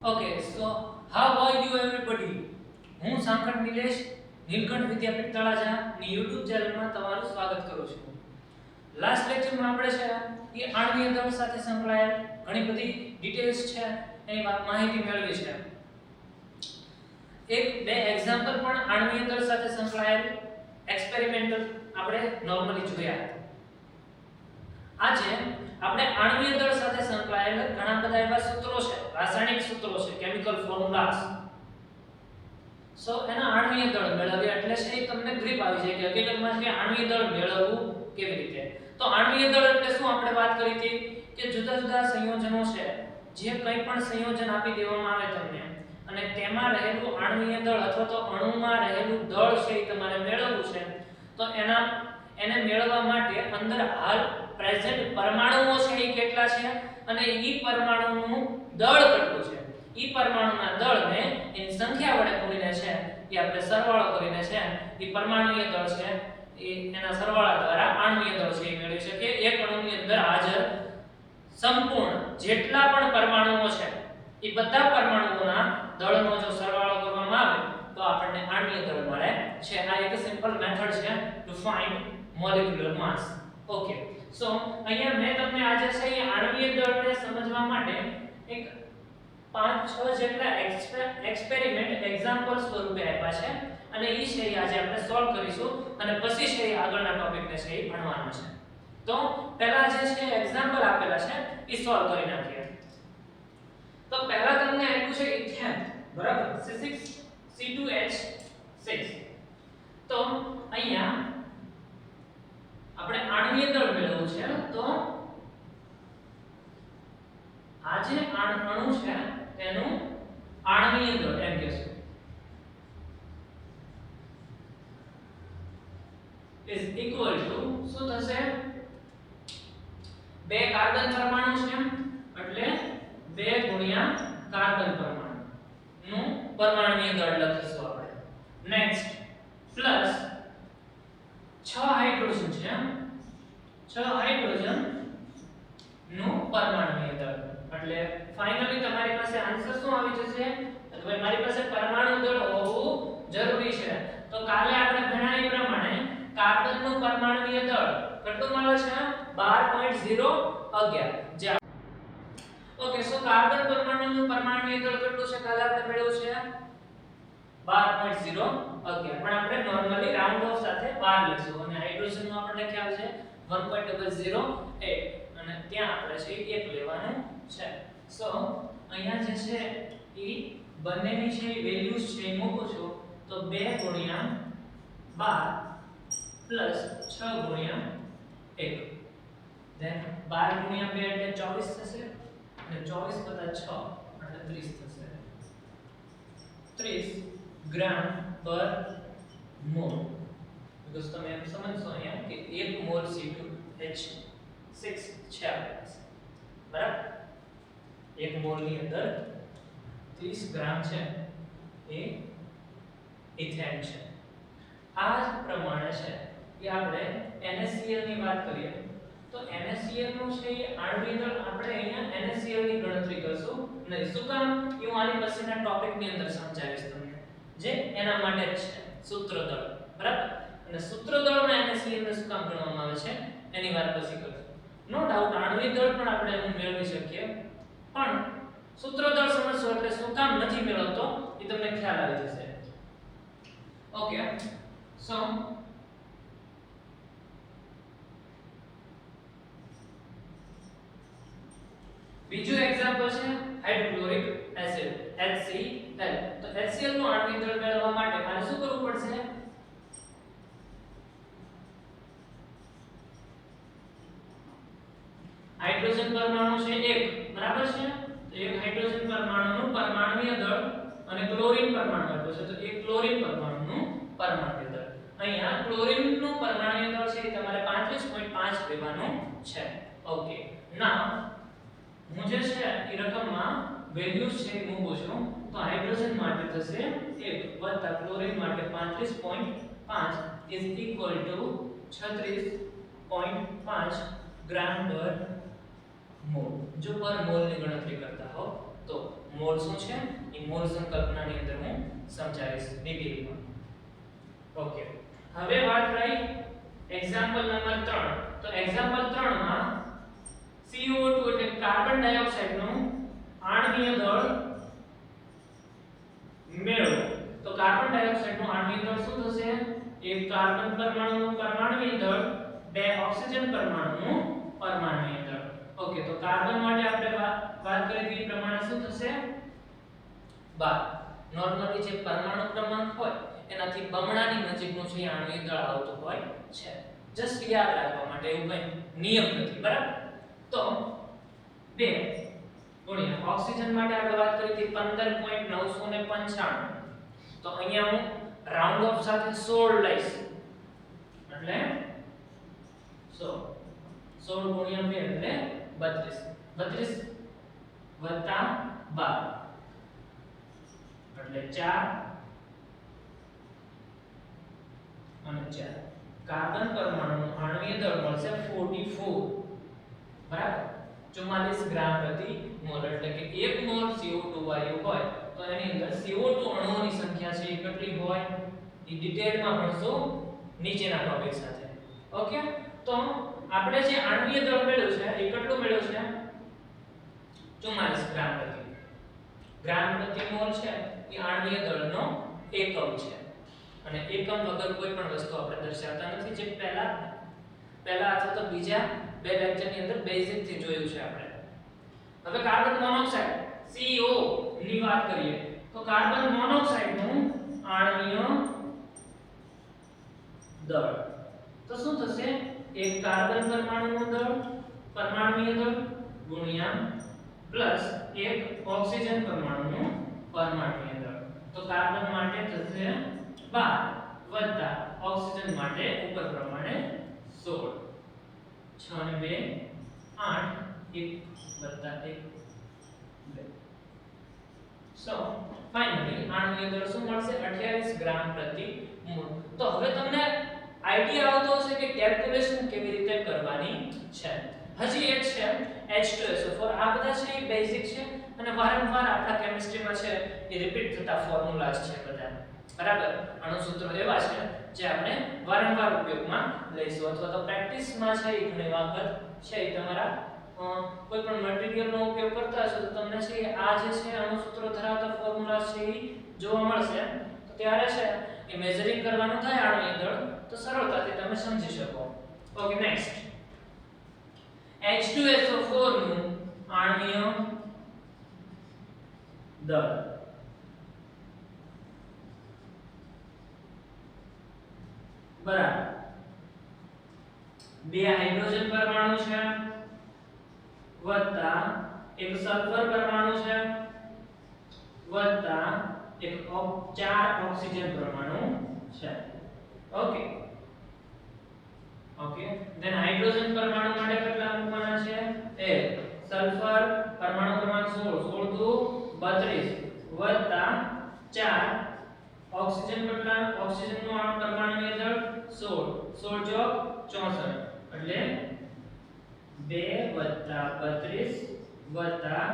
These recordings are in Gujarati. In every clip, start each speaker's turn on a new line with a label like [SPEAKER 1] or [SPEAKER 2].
[SPEAKER 1] Okay, so how are you everybody? હું સાંકળ નિલેશ નીલકંઠ વિદ્યાપીઠ તળાજા ની YouTube ચેનલમાં તમારું સ્વાગત કરું છું. લાસ્ટ લેક્ચરમાં આપણે છે કે આણ્વીય દળ સાથે સંકળાયેલ ઘણી બધી ડિટેલ્સ છે એની માહિતી મેળવી છે. એક બે એક્ઝામ્પલ પણ આણ્વીય દળ સાથે સંકળાયેલ એક્સપેરિમેન્ટલ આપણે નોર્મલી જોયા. આજે આપણે આણ્વીય દળ સાથે સંકળાયેલ ઘણા બધા એવા સૂત્રો છે, રાસાયણિક સૂત્રો છે, કેમિકલ ફોર્મ્યુલાસ. સો એના આણ્વીય દળ મેળવ્યા એટલે છે તમને ગ્રીપ આવી જાય કે હકીકતમાં છે આણ્વીય દળ મેળવવું કેવી રીતે. તો આણ્વીય દળ એટલે શું આપણે વાત કરી હતી કે જુદા જુદા સંયોજનો છે, જે કંઈ પણ સંયોજન આપી દેવામાં આવે તમને અને તેમાં રહેલું આણ્વીય દળ અથવા તો અણુમાં રહેલું દળ છે એ તમારે મેળવવું છે. તો એને મેળવવા માટે અંદર હાલ પ્રેઝન્ટ પરમાણુઓ છે એ કેટલા છે અને ઈ પરમાણુનું દળ કેટલું છે, ઈ પરમાણુના દળને એની સંખ્યા વડે ગુણીને છે એ આપણે સરવાળો કરીને છે ઈ પરમાણુય દળ છે એના સરવાળા દ્વારા આણ્વીય દળ છે એ મેળવી શકીએ. એક અણુની અંદર હાજર સંપૂર્ણ જેટલા પણ પરમાણુઓ છે એ બધા પરમાણુઓના દળનો જો સરવાળો કરવામાં આવે તો આપણને આણ્વીય દળ મળે છે. આ એક સિમ્પલ મેથડ છે to find molecular mass. Okay, so અહીંયા મેં તમને આજે છે એ આણ્વીય દળને સમજવા માટે એક 5-6 જેટલા એક્સપેરિમેન્ટ એક્ઝામ્પલ સ્વરૂપે આપ્યા છે અને ઈ છે આજે આપણે સોલ્વ કરીશું અને પછી છે આગળના ટોપિકને છે એ ભણવાનો છે. તો પહેલા જે છે એક્ઝામ્પલ આપેલા છે ઈ સોલ્વ કરી નાખીએ. તો પહેલા તમને આપ્યું છે ઇથેન, બરાબર, C6C2H6. તો અહીંયા આપણે આણ્વીય દળ મેળવવું છે. તો આ જે અણુ છે તેનું આણ્વીય દળ એમ કહેશું is equal to શું થશે? બે કાર્બન પરમાણુ છે એટલે 2 ગુણ્યા કાર્બન પરમાણુ નું પરમાણુય દળ લખીશું આપણે. નેક્સ્ટ પ્લસ 6 હાઇડ્રોજન છે, 6 હાઇડ્રોજન નું પરમાણુય દળ એટલે ફાઇનલી તમારી પાસે આન્સર શું આવી જશે? તો ભાઈ મારી પાસે પરમાણુ દળ હોવું જરૂરી છે. તો કાલે આપણે ભણ્યા એ પ્રમાણે કાર્બન નું પરમાણુય દળ કેટલું મળે છે? 12.011. જે ઓકે, સો કાર્બન પરમાણુનું પરમાણુય દળ કેટલું છે કાલે આપણે મેળવ્યું છે 12.011. પણ આપણે નોર્મલી રાઉન્ડ ઓફ સાથે 12 લખશું અને હાઇડ્રોજન નો આપણને ખ્યાલ છે 1.008 અને ત્યાં આપણે છે 1 લેવાનું છે. સો અહીંયા જે છે ઈ બંનેની છે વેલ્યુઝ છે એ મૂકું છું તો 2 ગુણ્યા 12 6 ગુણ્યા 1 ધેન 12 ગુણ્યા 2 એટલે 24 થશે અને 24 + 6 એટલે 30 થશે. 30 ગ્રામ પર મોલ. બીકોઝ તમે એમ સમજશો અહીંયા કે 1 મોલ C2H6 છે આપણી પાસે, બરાબર. 1 મોલ ની અંદર 30 ગ્રામ છે એ ઇથેન છે. આ જ પ્રમાણે છે કે આપણે NaCl ની વાત કરીએ તો NaCl નું છે એ આણ્વીય દળ આપણે અહીંયા NaCl ની ગણતરી કરશું નહીં. શું કામ? હું આની પછીના ટોપિક ની અંદર સમજાવીશ તમને, જે એના માટે જ છે સૂત્ર દળ, બરાબર. અને સૂત્ર દળમાં NaCl ને શું કામ ગણવામાં આવે છે એની વાત પછી કરશું. નો ડાઉટ આણ્વીય દળ પણ આપણે મેળવી શકીએ, પણ સૂત્ર દળ સમજશો એટલે શું કામ નથી મેળવતો એ તમને ખ્યાલ આવી જશે. ઓકે, સો બીજું એક્ઝામ્પલ છે હાઇડ્રોક્લોરિક એસિડ HCl. તો HCl નું આણ્વીય દળ મેળવવા માટે મારે શું કરવું પડશે? હાઇડ્રોજન પરમાણુ છે 1, બરાબર છે. તો એક હાઇડ્રોજન પરમાણુનું પરમાણુય દળ અને ક્લોરીન પરમાણુ આપ્યો છે તો એક ક્લોરીન પરમાણુનું પરમાણુય દળ. અહીંયા ક્લોરીનનું પરમાણુય દળ છે એ તમારે 35.5 લેવાનું છે. ઓકે, નાઉ હું જે છે એ રકમમાં વેલ્યુઝ છે એ મૂકું છું તો હાઇડ્રોજન માટે થશે 1 વત્તા ક્લોરીન માટે 35.5 ઇઝ ઇક્વલ ટુ 36.5 ગ્રામ પર મોલ. જો પર મોલ ની ગણતરી કરતા હો તો મોલ શું છે એ મોલ સંકલ્પનાની અંદર હું સમજાવીશ ડિટેલમાં. ઓકે, હવે વાત રહી એક્ઝામ્પલ નંબર 3. તો એક્ઝામ્પલ 3 માં CO2 એટલે કાર્બન ડાયોક્સાઇડ નું આણ્વીય દળ મેળવો. તો કાર્બન ડાયોક્સાઇડ નું આણ્વીય દળ શું થશે? એક કાર્બન પરમાણુનું પરમાણુય દળ, બે ઓક્સિજન પરમાણુનું પરમાણુય દળ. ઓકે, તો કાર્બન માટે આપણે વાત કરી હતી એ પ્રમાણે શું થશે? 12. નોર્મલી જે પરમાણુ ક્રમાંક હોય એનાથી બમણાની નજીકનું છે આણ્વીય દળ આવતું હોય છે. જસ્ટ યાદ રાખવા માટે એવું કઈ નિયમ નથી, બરાબર? તો 2 ગુણ્યા ઓક્સિજન માટે આપણે વાત કરી હતી 15.995. તો અહીંયા હું રાઉન્ડ ઓફ સાથે 16 લઈશ એટલે 16 ગુણ્યા 2 એટલે 32 વત્તા 12 એટલે 4 અને 4. કાર્બન પરમાણુનું આણ્વીય દળ મળશે 44, બરાબર? 44 ગ્રામ પ્રતિ મોલ. એટલે કે 1 મોલ CO2 વાયુ હોય તો એની અંદર CO2 અણુઓની સંખ્યા છે એ કેટલી હોય એ ડિટેલમાં ભણશો નીચેના ટોપિક સાથે. ઓકે, તો આપણે જે આણ્વીય દળ મેળવ્યું છે એ કેટલું મેળવ્યું છે? 44 ગ્રામ પ્રતિ મોલ છે એ આણ્વીય દળનો એકમ છે. અને એકમ વગર કોઈ પણ વસ્તુ આપણે દર્શાવતા નથી, જે પહેલા અથવા તો બીજા બે લેક્ચરની અંદર બેઝિક થી જોયું છે આપણે. હવે કાર્બન મોનોક્સાઇડ CO ની વાત કરીએ તો કાર્બન મોનોક્સાઇડ નું આણ્વીય દળ તો શું થશે? એક કાર્બન પરમાણુનું દળ પરમાણુય દળ ગુણ્યા પ્લસ એક ઓક્સિજન પરમાણુનું પરમાણુય દળ. તો કાર્બન માટે થશે 12 વત્તા ઓક્સિજન માટે ઉપર પ્રમાણે 16. 6 અને 2 8, 1 વત્તા 1 2. સો ફાઇનલી આણ્વીય દળ શું મળશે? 28 ગ્રામ પ્રતિ મોલ. તો હવે તમને આઈડિયા આવતો હશે કે કેલ્ક્યુલેશન કેવી રીતે કરવાની છે. હજી એક છે H2SO4. આ બધા છે એ બેઝિક છે અને વારંવાર આપણા કેમિસ્ટ્રીમાં છે એ રિપીટ થતા ફોર્મ્યુલાસ છે બધા, બરાબર? અણુસૂત્રો એવા છે જે આપણે વારંવાર ઉપયોગમાં લઈશું અથવા તો પ્રેક્ટિસમાં છે એ ઘણી વખત છે એ તમારા કોઈ પણ મટીરીયલનો ઉપયોગ કરતા હશો તો તમને છે આ જે છે અણુસૂત્રો ધરાવતા ફોર્મ્યુલા છે એ જોવા મળશે. તો ત્યારે છે એ મેઝરિંગ કરવાનું થાય આણ્વીય દળ તો સરળતાથી તમે સમજી શકો. ઓકે, નેક્સ્ટ H2SO4 નું આણ્વીય દળ બરાબર 2 હાઇડ્રોજન પરમાણુ છે વત્તા એક સલ્ફર પરમાણુ છે વત્તા એક 4 ઓક્સિજન પરમાણુ છે. ઓકે ઓકે, ધેન હાઇડ્રોજન પરમાણુ માટે કેટલા મૂકવાના છે? એ સલ્ફર પરમાણુ ક્રમાંક 16 દુ 32 વત્તા 4 ઓક્સિજન કેટલા? ઓક્સિજનનું આ પરમાણુય દળ 16 ચોક 64 એટલે 2 વત્તા 32 વત્તા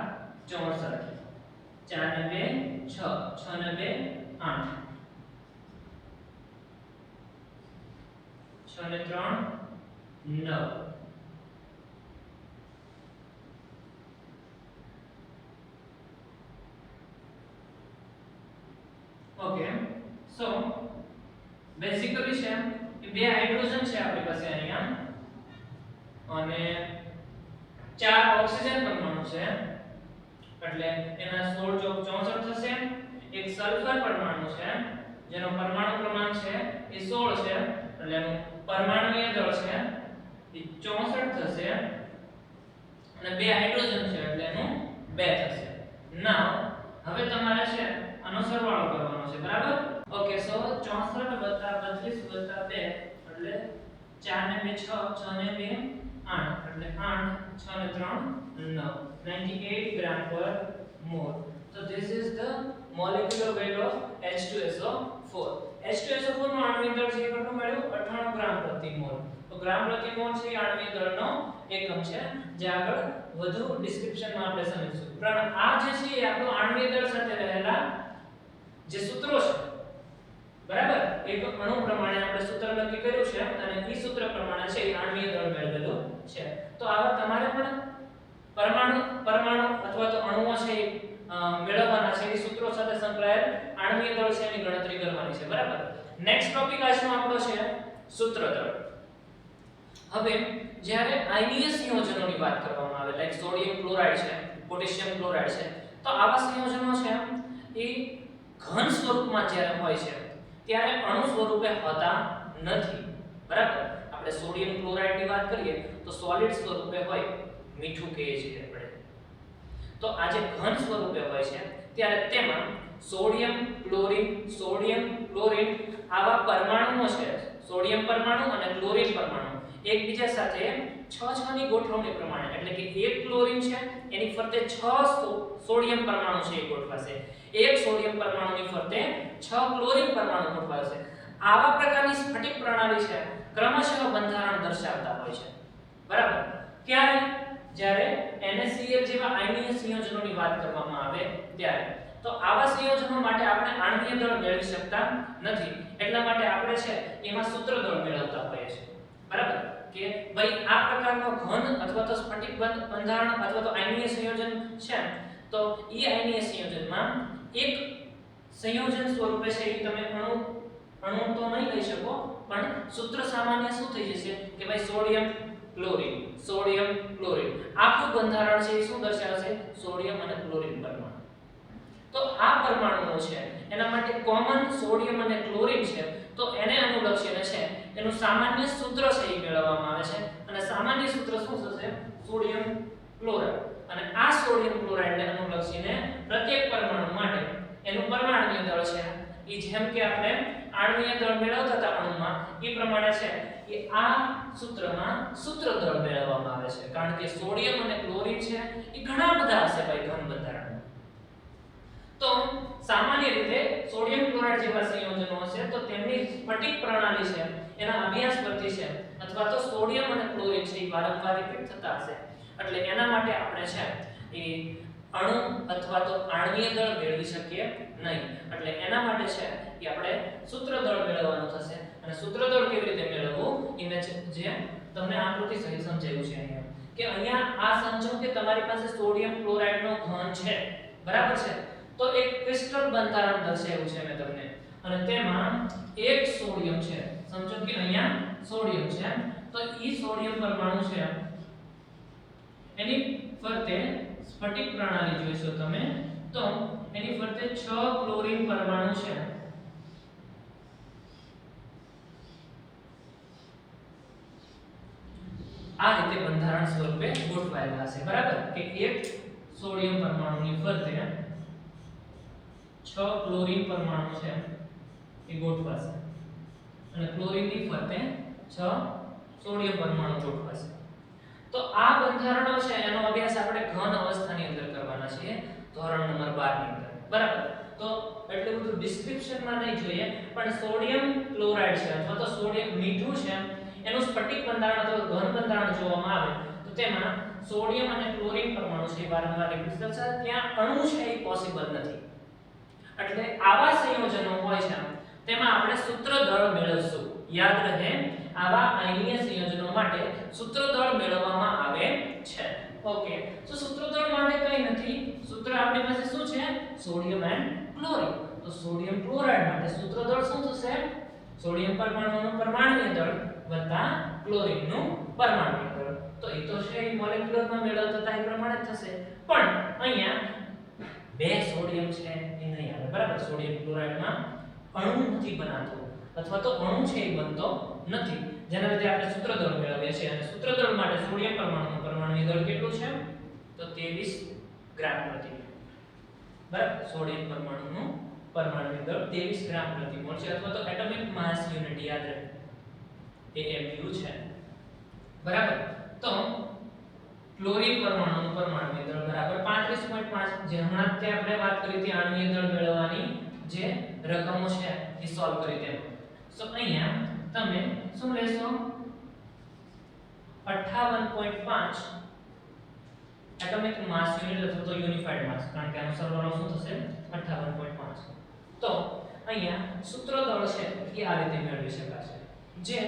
[SPEAKER 1] 64. 4 ને 2 6, 6 ને 2 8, 6 ને 3 9. ઓકે, સો બેઝિકલી છે કે 2 હાઇડ્રોજન છે આપણી પાસે અહીંયા અને 4 ઓક્સિજન પરમાણુ છે એટલે એના 16 ચોક 64 થશે. એક સલ્ફર પરમાણુ છે જેનો પરમાણુ ક્રમાંક છે એ 16 છે એટલે એનું પરમાણુય દળ છે એ 64 થશે અને 2 હાઇડ્રોજન છે એટલે એનું 2 થશે. નાઉ હવે તમારે છે આનો સરવાળો કરવાનો છે, બરાબર? ઓકે, સો 64 વત્તા 32 વત્તા 2 એટલે 4 ને 2 6, 6 ને 2 8 એટલે 8, 6 ને 3 9, 98 gram per mole. So this is the molecular weight of H2SO4. H2SO4 નું આણ્વિક દળ છે કેટલું મળ્યું? 98 ગ્રામ પ્રતિ મોલ. તો તો ગ્રામ પ્રતિ મોલ છે એ આણ્વીય દળનો એકમ છે, જે આગળ વધુ ડિસ્ક્રિપ્શનમાં આપણે સમજીશું. પણ આ જે છે એ આપણો આણ્વીય દળ સાથે રહેલા જે સૂત્રો છે, બરાબર, એક અણુ પ્રમાણે આપણે સૂત્ર નક્કી કર્યું છે અને એ સૂત્ર પ્રમાણે છે એ આણ્વીય દળ મેળવેલું છે. તો આવા તમારે પણ પરમાણુ અથવા તો અણુઓ છે મેળવવાના છે એ સૂત્રો સાથે સંકળાયેલ આણ્વીય દળ છે એની ગણતરી કરવાની છે, બરાબર. નેક્સ્ટ ટોપિક આજનો આપણો છે સૂત્ર દળ. હવે જ્યારે આયનીય સંયોજનોની વાત કરવામાં આવે, લાઈક સોડિયમ ક્લોરાઇડ છે, પોટેશિયમ ક્લોરાઇડ છે, તો આવા સંયોજનો છે એ ઘન સ્વરૂપમાં જ્યારે હોય છે ત્યારે અણુ સ્વરૂપે હોતા નથી, બરાબર. આપણે સોડિયમ ક્લોરાઇડ ની વાત કરીએ તો સોલિડ સ્વરૂપે હોય, મીઠું કહીએ છીએ આપણે. તો આ જે ઘન સ્વરૂપે હોય છે ત્યારે તેમાં સોડિયમ ક્લોરીન આવા પરમાણુઓ છે, સોડિયમ પરમાણુ અને ક્લોરીન પરમાણુ એકબીજા સાથે 6 ની ગોઠવણી પ્રમાણે, એટલે કે એક ક્લોરીન છે એની ફરતે 6 સોડિયમ પરમાણુ છે એ ગોઠવાશે, એક સોડિયમ પરમાણુની ફરતે 6 ક્લોરીન પરમાણુ ગોઠવાશે. આવા પ્રકારની સ્ફટિક પ્રણાલી છે ક્રમશઃ બંધારણ દર્શાવતા હોય છે, બરાબર. ક્યારે? જ્યારે NaCl જેવા આયનીય સંયોજનોની વાત કરવામાં આવે ત્યારે. તો આવા સંયોજનો માટે આપણે આણ્વીય દળ મેળવી શકતા નથી, એટલા માટે આપણે છે એમાં સૂત્ર દળ મેળવતા હોઈએ છીએ, બરાબર. કે ભાઈ આ પ્રકારનો ઘન અથવા તો સ્ફટિક બંધારણ અથવા તો આયનીય સંયોજન છે, તો એ આયનીય સંયોજનમાં એક સંયોજન સ્વરૂપે છે એ તમે અણુ તો નહીં લઈ શકો, પણ સૂત્ર સામાન્ય શું થઈ જશે કે ભાઈ સોડિયમ ક્લોરીન આખું બંધારણ છે એ શું દર્શાવશે? સોડિયમ અને ક્લોરીન પરમાણુ. તો આ પરમાણુઓ છે એના માટે કોમન સોડિયમ અને ક્લોરીન છે, તો એને અનુલક્ષીને છે એનું સામાન્ય સૂત્ર છે એ મેળવવામાં આવે છે, અને સામાન્ય સૂત્ર શું થશે? Sodium chloride. અને આ સોડિયમ ક્લોરાઇડને અનુલક્ષીને પ્રત્યેક પરમાણુ માટે એનું પરમાણુય દળ છે એ જેમ કે આપણે આણ્વીય દળ મેળવતા હતા અણુમાં એ પ્રમાણે છે એ આ સૂત્રમાં સૂત્ર દળ મેળવવામાં આવે છે, કારણ કે સોડિયમ અને ક્લોરીન છે એ ઘણા બધા હશે ભાઈ ઘન બંધારણ. તો સામાન્ય રીતે સોડિયમ ક્લોરાઇડ જેવા સંયોજનો હશે તો તેમની સ્ફટિક પ્રણાલી છે એના અભ્યાસ પરથી છે, અથવા તો સોડિયમ અને ક્લોરીન છે એ વારંવાર રિપીટ થતા હશે, એટલે એના માટે આપણે છે એ અણુ અથવા તો આણ્વીય દળ મેળવી શકીએ નહીં. એટલે એના માટે છે કે આપણે સૂત્ર દળ મેળવવાનું થશે. અને સૂત્ર દળ કેવી રીતે મેળવવું એ મેં જે તમને આકૃતિ સહિત સમજાવ્યું છે અહીંયા, કે અહીંયા આ સમજો કે તમારી પાસે સોડિયમ ક્લોરાઇડનો ઘન છે, બરાબર છે. તો એક ક્રિસ્ટલ બંધારણ દર્શાવ્યું છે મેં તમને, અને તેમાં એક સોડિયમ છે, સમજો કે અહીંયા સોડિયમ છે, તો ઈ સોડિયમ પરમાણુ છે એની ફરતે સ્ફટિક પ્રણાલી જોઈશો તમે, તો એની ફરતે 6 ક્લોરીન પરમાણુ છે. આ રીતે બંધારણ સ્વરૂપે ગોઠવાયેલા છે, બરાબર. કે એક સોડિયમ પરમાણુની ફરતે 6 ક્લોરીન પરમાણુ છે એ ગોઠવાશે, અને ક્લોરીનની ફરતે 6 સોડિયમ પરમાણુ ગોઠવાશે. તો આ બંધારણો છે એનો અભ્યાસ આપણે ઘન અવસ્થાની અંદર કરવાના છે, ધોરણ નંબર 12 ની અંદર, બરાબર. તો એટલું બધું ડિસ્ક્રિપ્શનમાં નહીં જોઈએ, પણ સોડિયમ ક્લોરાઇડ છે અથવા તો સોડિયમ મીઠું છે એનું સ્ફટિક બંધારણ અથવા ઘન બંધારણ જોવામાં આવે તો તેમાં સોડિયમ અને ક્લોરીન પરમાણુ છે વારંવાર રિપીટ થશે, ત્યાં અણુ છે એ પોસિબલ નથી. એટલે આવા સંયોજનો હોય છે તેમાં આપણે સૂત્ર દળ મેળવશું. યાદ રહે, આવા આયનીય સંયોજનો માટે સૂત્ર દળ મેળવવામાં આવે છે. ઓકે, તો સૂત્ર દળ માટે કંઈ નથી, સૂત્ર આપણી પાસે શું છે? Sodium and chlorine. તો સોડિયમ ક્લોરાઇડ માટે સૂત્ર દળ શું થશે? સોડિયમ પરમાણુનું પરમાણુય દળ વત્તા ક્લોરીનનું પરમાણુય દળ. તો એ તો છે મોલેક્યુલરમાં મેળવતા હતા એ પ્રમાણે જ થશે, પણ અહીંયા બે સોડિયમ છે એ નહીં આવે, બરાબર. સોડિયમ ક્લોરાઇડમાં અણુ નથી બનાતો, અથવા તો અણુ છે એ બનતો નથી, જેના લીધે આપણે સૂત્ર દળ મેળવીએ છીએ. અને સૂત્ર દળ માટે સોડિયમ પરમાણુનું પરમાણુય દળ કેટલું છે? તો 23 ગ્રામ પ્રતિ મોલ, બરાબર. સોડિયમ પરમાણુનું પરમાણુય દળ 23 ગ્રામ પ્રતિ મોલ છે, અથવા તો એટોમિક માસ યુનિટ યાદ રહે AMU છે, બરાબર. તો ક્લોરીન પરમાણુનું પરમાણુય દળ બરાબર 35.5, જે હમણાં જ આપણે વાત કરી હતી આણ્વીય દળ મેળવવાની જે રકમો છે એ સોલ્વ કરી તેમ. સો અહીંયા તમે શું લેશો? 58.5 એટોમિક માસ યુનિટ અથવા તો યુનિફાઈડ માસ, કારણ કે આનો સરવાળો શું થશે 58.5. તો અહીંયા સૂત્ર દળ છે એ આ રીતે મેળવી શકાશે, જે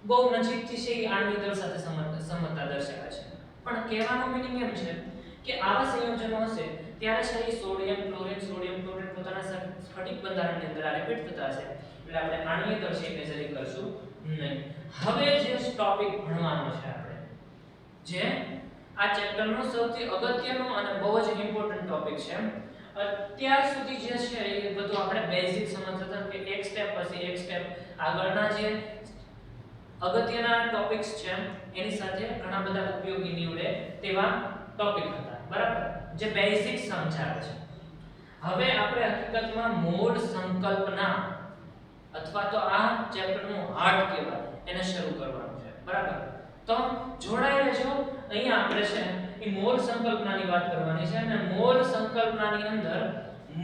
[SPEAKER 1] બહુ નજીકથી છે એ આણ્વિક દળ સાથે સમતા દર્શાવે છે. પણ કહેવાનો મીનિંગ એમ છે કે આવા સંયોજનો હશે ત્યારે છે એ સોડિયમ ક્લોરીન પોતાના સ્ફટિક બંધારણની અંદર આ રિપીટ થતા હશે, એટલે આપણે આણ્વિક દળ છે એ મેઝર કરશું નહીં. હવે જે ટોપિક ભણવાનો છે આપણે, જે આ ચેપ્ટરનો સૌથી અગત્યનો અને બહુ જ ઇમ્પોર્ટન્ટ ટોપિક છે, અત્યાર સુધી જે છે એ બધું આપણે બેઝિક સમજતા હતા કે એક સ્ટેપ પછી એક સ્ટેપ આગળના જે અગત્યના ટોપિક્સ છે એની સાથે ઘણા બધા ઉપયોગી નીવડે તેવા ટોપિક હતા, બરાબર, જે બેઝિક સમજાવે છે. હવે આપણે હકીકતમાં મૂળ સંકલ્પના અથવા તો આ ચેપ્ટરનું હાર્ટ કહેવાય એને શરૂ કરવાનું છે, બરાબર. તો જોડાઈ રહેજો. અહીંયા આપણે છે એ મોલ સંકલ્પનાની વાત કરવાની છે, અને મોલ સંકલ્પનાની અંદર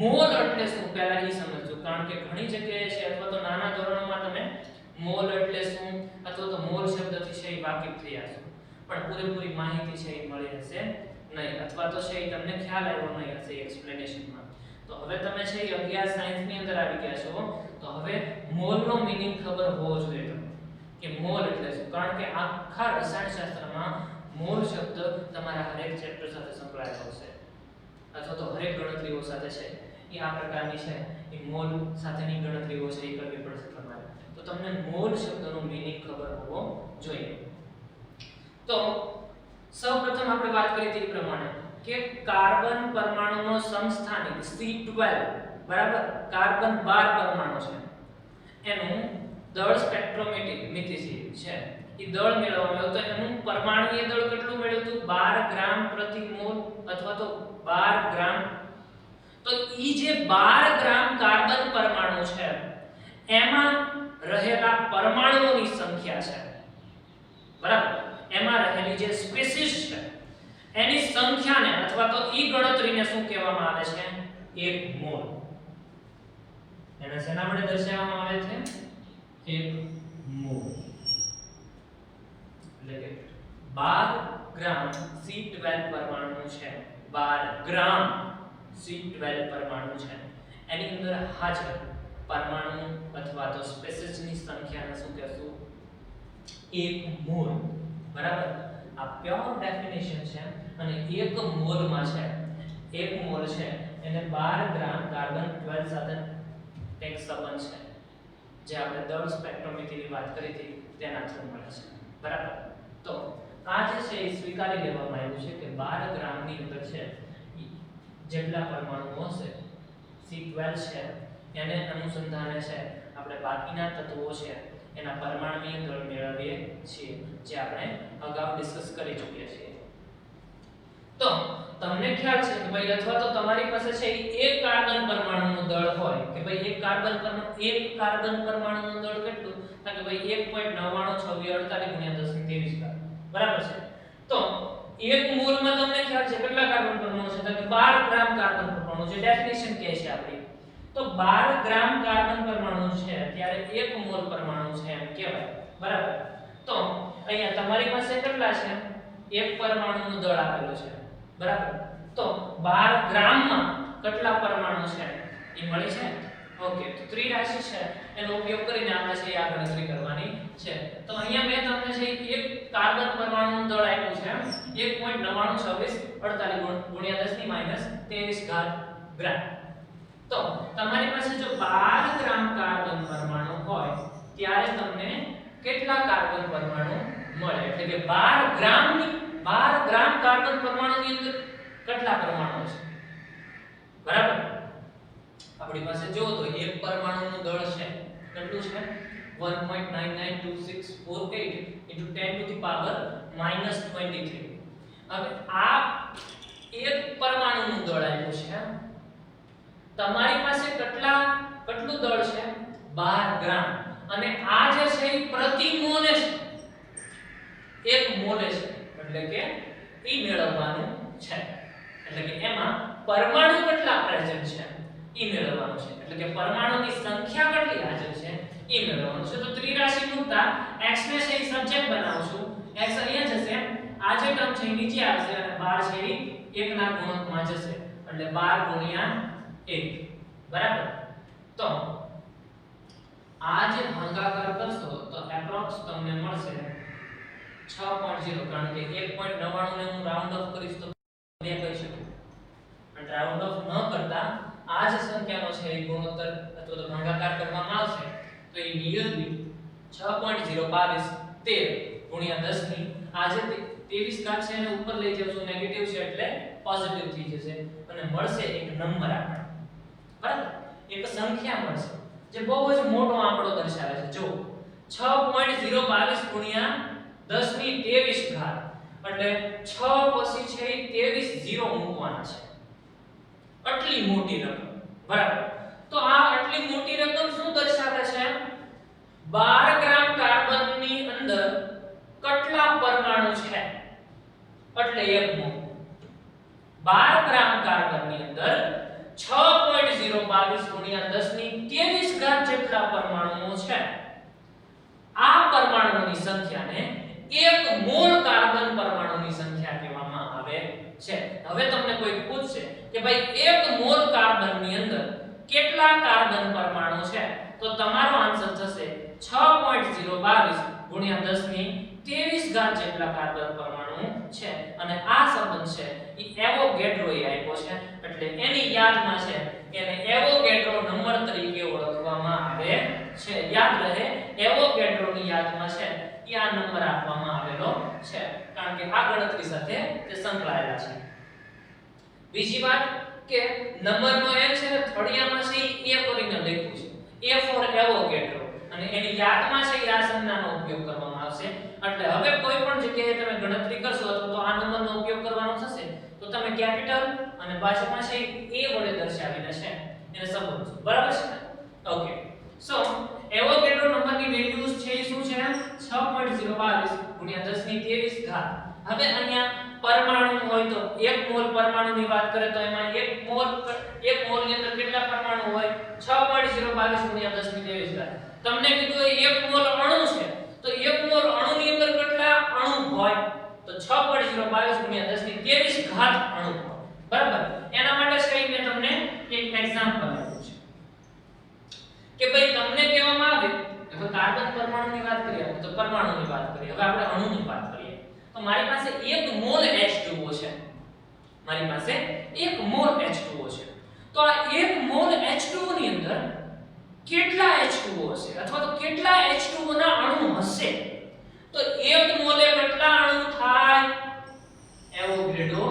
[SPEAKER 1] મોલ એટલે શું પહેલા એ સમજજો, કારણ કે ઘણી જગ્યાએ છે અથવા તો નાના ધોરણોમાં તમે મોલ એટલે શું અથવા તો મોલ શબ્દથી છે એ વાકેફ થયા છો, પણ પૂરેપૂરી માહિતી છે એ મળી હશે નહીં, અથવા તો છે એ તમને ખ્યાલ આવ્યો નહીં હશે એક્સપ્લેનેશનમાં. તો હવે તમે છે એ 11 સાયન્સની અંદર આવી ગયા છો, તો હવે મોલનો મીનિંગ ખબર હોવો જોઈએ તમને કે મોલ એટલે શું, કારણ કે આખા રસાયણશાસ્ત્રમાં મોલ શબ્દ તમારા હરેક ચેપ્ટર સાથે સંકળાયેલો છે, અથવા તો હરેક ગણતરીઓ સાથે છે એ આ પ્રકારની છે એ મોલ સાથેની ગણતરીઓ છે એ કરવી પડશે તમારે. તો તમને મોલ શબ્દનો મીનિંગ ખબર હોવો જોઈએ. તો સૌપ્રથમ આપણે વાત કરી તે પ્રમાણે કે કાર્બન પરમાણુનો સમસ્થાનિક C12, બરાબર, કાર્બન 12 પરમાણુ છે, એનું દળ સ્પેક્ટ્રોમીટર છે એ દળ મેળવવામાં આવ્યું, તો એનું પરમાણુય દળ કેટલું મળ્યું હતું 12 ગ્રામ પ્રતિ મોલ અથવા તો 12 ગ્રામ. તો ઈ જે 12 ગ્રામ કાર્બન પરમાણુ છે એમાં રહેલા પરમાણુઓની સંખ્યા છે, બરાબર, એમાં રહેલી જે સ્પીસીસ છે એની સંખ્યાને અથવા તો ઈ ગણતરીને શું કહેવામાં આવે છે 1 મોલ. એને શેના વડે દર્શાવવામાં આવે છે 1 મોલ, એટલે કે 12 ગ્રામ C12 પરમાણુ છે, 12 ગ્રામ C12 પરમાણુ છે, એની અંદર હાજર પરમાણુ અથવા તો સ્પીસીસની સંખ્યાને શું કહેશું 1 મોલ, બરાબર. આ પ્યોર ડેફિનેશન છે, અને 1 મોલમાં છે 1 મોલ છે એને 12 ગ્રામ કાર્બન 12 સાથે એક સંબંધ છે, જે આપણે દળ સ્પેક્ટ્રોમીટરની વાત કરી હતી તેના થ્રુ મળે છે, બરાબર. તો આ જે છે એ સ્વીકારી લેવામાં આવ્યું છે કે 12 ગ્રામની અંદર છે જેટલા પરમાણુઓ હશે C12 છે એને અનુસંધાને છે આપણે બાકીના તત્વો છે એના પરમાણુય દળ મેળવીએ છીએ, જે આપણે અગાઉ ડિસ્કસ કરી ચૂક્યા છીએ. તો તમને ખ્યાલ છે કે ભાઈ અથવા તો તમારી પાસે છે એક કાર્બન પરમાણુનું દળ હોય કે ભાઈ એક કાર્બન પરમાણુનું દળ કેટલું, તો કે ભાઈ 1.992648 બરાબર છે. તો એક મોલમાં તમને ખ્યાલ છે કેટલા કાર્બન પરમાણુ છે, તો કે 12 ગ્રામ કાર્બન પરમાણુ, જે ડેફિનેશન કહે છે આપણી. તો 12 ગ્રામ કાર્બન પરમાણુ છે ત્યારે 1 મોલ પરમાણુ છે એમ કહેવાય, બરાબર. તો અહીંયા તમારી પાસે કેટલા છે, એક પરમાણુનું દળ આપેલું છે, બરાબર. તો 12 ગ્રામમાં કેટલા પરમાણુ છે એ મળી છે. ઓકે, તો ત્રિરાશિ છે એનો ઉપયોગ કરીને આપણે છે આ ગણતરી કરવાની છે. તો અહીંયા મેં તમને છે એક કાર્બન પરમાણુનું દળ આપ્યું છે 1.992648 × 10⁻23 ગ્રામ. તો તમારી પાસે જો 12 ગ્રામ કાર્બન પરમાણુ હોય ત્યારે તમને કેટલા કાર્બન પરમાણુ મળે, એટલે કે 12 ગ્રામ કાર્બન પરમાણુની અંદર કેટલા પરમાણુ છે, બરાબર. આપણી પાસે જો તો એક પરમાણુનું દળ છે કેટલું છે 1.992648 × 10⁻23. હવે આ એક પરમાણુનું દળ આવ્યું છે, તમારી પાસે કેટલું દળ છે 12 ગ્રામ, અને આ જે છે એ પ્રતિ મોલે છે 1 મોલે છે, એટલે કે ઈ મેળવવાનું છે, એટલે કે એમાં પરમાણુ કેટલા પ્રેઝન્ટ છે ઈ મેળવવાનું છે, એટલે કે પરમાણુની સંખ્યા કેટલી હાજર છે ઈ મેળવવાનું છે. તો ત્રિરાશિ મૂકતા x ને છે ઈ સબ્જેક્ટ બનાવું છું x અહીંયા જશે, આ જે ટર્મ છે એ નીચે આવશે અને 12 છે એ 1 ના ગુણકમાં જશે એટલે 12 ગુણ્યા 1 બરાબર. તો આ જે ભાગાકાર કરશો તો એપ્રોક્સ તમને મળશે 6.0 કારણ કે 1.99 ને હું રાઉન્ડ ઓફ કરીશ તો 2 કહી શકું અને રાઉન્ડ ઓફ ન કરતા આ જ સંખ્યાનો છે એ ગુણોત્તર અથવા તો ભાગાકાર કરવામાં આવશે તો એ નિયમિત 6.022 13 ગુણ્યા 10 ની આ જે 23 ઘાત છે એને ઉપર લઈ જશું નેગેટિવ છે એટલે પોઝિટિવ થઈ જશે અને મળશે એક નંબર આપણે બરાબર એક સંખ્યા મળશે જે બહુ જ મોટો આંકડો દર્શાવે છે. જો 6.022 ગુણ્યા 10 ની 23 ઘાત એટલે 6 પછી છે એ 23 0 મૂકવાના છે. આટલી મોટી રકમ બરાબર. તો આ આટલી મોટી રકમ શું દર્શાવે છે? 12 ગ્રામ કાર્બનની અંદર કેટલા પરમાણુ છે એટલે 1 મોલ. 12 ગ્રામ કાર્બનની અંદર 6.022 ગુણ્યા 10 ની 23 ઘાત જેટલા પરમાણુઓ છે. આ પરમાણુઓની સંખ્યાને 1 મોલ કાર્બન પરમાણુની સંખ્યા કહેવામાં આવે છે. હવે તમને કોઈ પૂછશે કે ભાઈ 1 મોલ કાર્બનની અંદર કેટલા કાર્બન પરમાણુ છે તો તમારો આન્સર થશે 6.022 ગુણ્યા 10 ની 23 ઘાત જેટલા કાર્બન પરમાણુ છે અને આ સંબંધ છે એ એવોગેડ્રોએ આપ્યો છે એટલે એની યાદમાં છે એને એવોગેડ્રો નંબર તરીકે ઓળખવામાં આવે છે. યાદ રહે એવોગેડ્રોની યાદમાં છે એ આ નંબર આપવામાં આવેલો છે કારણ કે આ ગણતરી સાથે તે સંકળાયેલા છે. બીજી વાત કે નંબરનો n છે ને થળિયામાં છે એ a કરીને લખ્યું છે a ફોર એવોગેડ્રો અને એની યાદમાં છે આ સંજ્ઞાનો ઉપયોગ કરવામાં આવશે એટલે હવે કોઈ પણ જગ્યાએ તમે ગણતરી કરશો અથવા તો આ નંબરનો ઉપયોગ કરવાનો થશે તો તમે કેપિટલ અને બાજુમાં છે a વડે દર્શાવીને છે એને સમજો બરાબર છે. ઓકે સો એવોગેડ્રો નંબરની વેલ્યુઝ છે એ શું છે 6.022 ગુણ્યા 10 ની 23 ઘાત. હવે અહીંયા પરમાણુ હોય તો 1 મોલ પરમાણુની વાત કરે તો એમાં 1 મોલ ની અંદર કેટલા પરમાણુ હોય 6.022 ગુણ્યા 10 ની 23 ઘાત. તમને કીધું 1 મોલ અણુ છે તો 1 મોલ અણુની અંદર કેટલા અણુ હોય તો 6.022 ગુણ્યા 10 ની 23 ઘાત અણુ હોય બરાબર. એના માટે છે મેં તમને એક એક્ઝામ્પલ આપ્યું છે કે ભાઈ તમને કહેવામાં આવે હવે કાર્બન પરમાણુની વાત કરીએ તો પરમાણુની વાત કરીએ હવે આપણે અણુની વાત કરીએ તો મારી પાસે 1 મોલ H2O છે. મારી પાસે 1 મોલ H2O છે તો આ 1 મોલ H2O ની અંદર કેટલા H2O હશે અથવા તો કેટલા H2O ના અણુ હશે તો 1 મોલે કેટલા અણુ થાય એવોગેડ્રો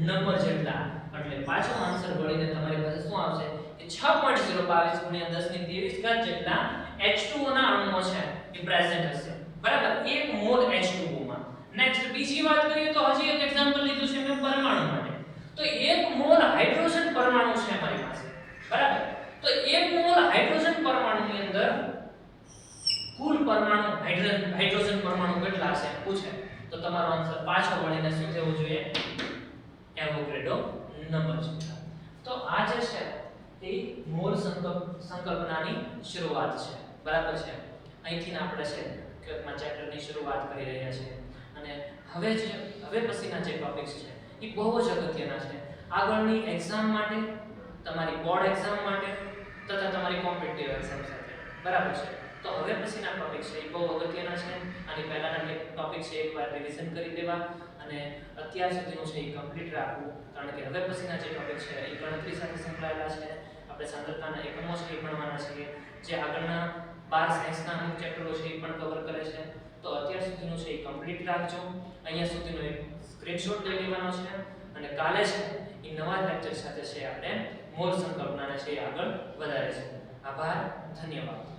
[SPEAKER 1] નંબર જેટલા એટલે પાછો આન્સર વળીને તમારી પાસે શું આવશે કે 6.022 ગુણ્યા 10 ની 23 ઘાત જેટલા H2O ના અણુઓ છે એ પ્રેઝન્ટ હશે બરાબર 1 મોલ H2O માં. નેક્સ્ટ બીજી વાત કરીએ તો હજી એક એક્ઝામ્પલ લીધું છે મેં પરમાણુ માટે તો 1 મોલ હાઇડ્રોજન પરમાણુ છે મારી પાસે બરાબર. તો 1 મોલ હાઇડ્રોજન પરમાણુની અંદર કુલ પરમાણુ હાઇડ્રોજન પરમાણુ કેટલા છે પૂછે તો તમારો આન્સર પાછો વળીને શું થવું જોઈએ એવોગેડ્રો નંબર છે. તો આ જે છે એ મોલ સંકલ્પનાની શરૂઆત છે બરાબર છે. અહીંથી આપણે છે કે ચેપ્ટરની શરૂઆત કરી રહ્યા છીએ અને હવે પછીના જે ટોપિક્સ છે એ બહુ જ અગત્યના છે આગળની એક્ઝામ માટે તમારી બોર્ડ એક્ઝામ માટે તથા તમારી કોમ્પિટિટિવ એક્ઝામ સાથે બરાબર છે. તો હવે પછીના ટોપિક છે એ બહુ અગત્યના છે આની પહેલાના ટોપિક છે એકવાર રિવિઝન કરી દેવા અને અત્યાર સુધીનું છે એ કમ્પ્લીટ રાખવું કારણ કે હવે પછીના જે ટોપિક છે એ ગણતરી સાથે સંકળાયેલા છે. આપણે સાંદ્રતાના એકમો છે એ ભણવાના છીએ જે આગળના 12 સાયન્સના અમુક ચેપ્ટરો છે એ પણ કવર કરે છે. તો અત્યાર સુધીનું છે એ કમ્પ્લીટ રાખજો. અહીંયા સુધીનો એક સ્ક્રીનશોટ લઈ લેવાનો છે અને કાલે છે એ નવા લેક્ચર સાથે છે આપણે મોલ સંકલ્પનાને છે આગળ વધારે છે. આભાર, ધન્યવાદ.